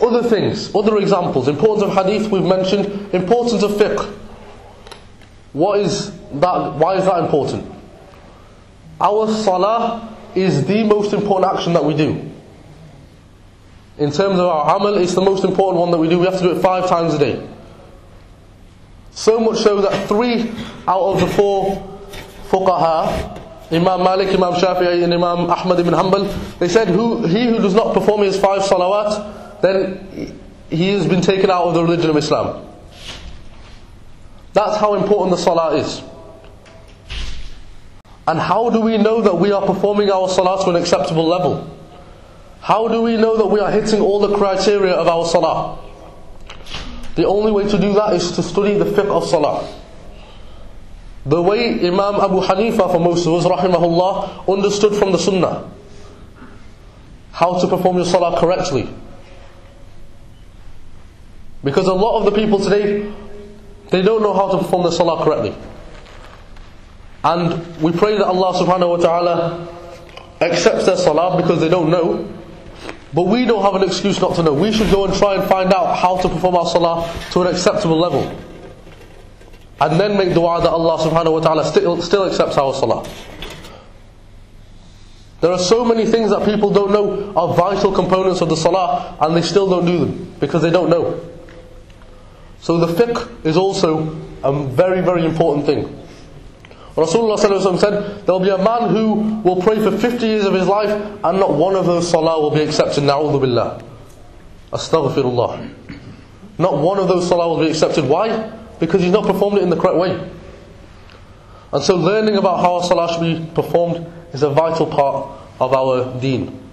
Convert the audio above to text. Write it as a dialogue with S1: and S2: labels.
S1: Other things, other examples. Importance of hadith we've mentioned. Importance of fiqh. What is that? Why is that important? Our salah is the most important action that we do. In terms of our amal, it's the most important one that we do. We have to do it 5 times a day. So much so that 3 out of the 4 fuqaha, Imam Malik, Imam Shafi'i and Imam Ahmad ibn Hanbal, they said he who does not perform his 5 salawat, then he has been taken out of the religion of Islam. That's how important the salah is. And how do we know that we are performing our salah to an acceptable level? How do we know that we are hitting all the criteria of our salah? The only way to do that is to study the fiqh of salah. The way Imam Abu Hanifa, for most of us, rahimahullah, understood from the sunnah how to perform your salah correctly. Because a lot of the people today, they don't know how to perform their salah correctly. And we pray that Allah subhanahu wa ta'ala accepts their salah because they don't know. But we don't have an excuse not to know. We should go and try and find out how to perform our salah to an acceptable level. And then make dua that Allah subhanahu wa ta'ala still accepts our salah. There are so many things that people don't know are vital components of the salah, and they still don't do them because they don't know. So the fiqh is also a very, very important thing. Rasulullah said, there will be a man who will pray for 50 years of his life and not one of those salah will be accepted. Na'udhu billah. Astaghfirullah. Not one of those salah will be accepted. Why? Because he's not performed it in the correct way. And so learning about how our salah should be performed is a vital part of our deen.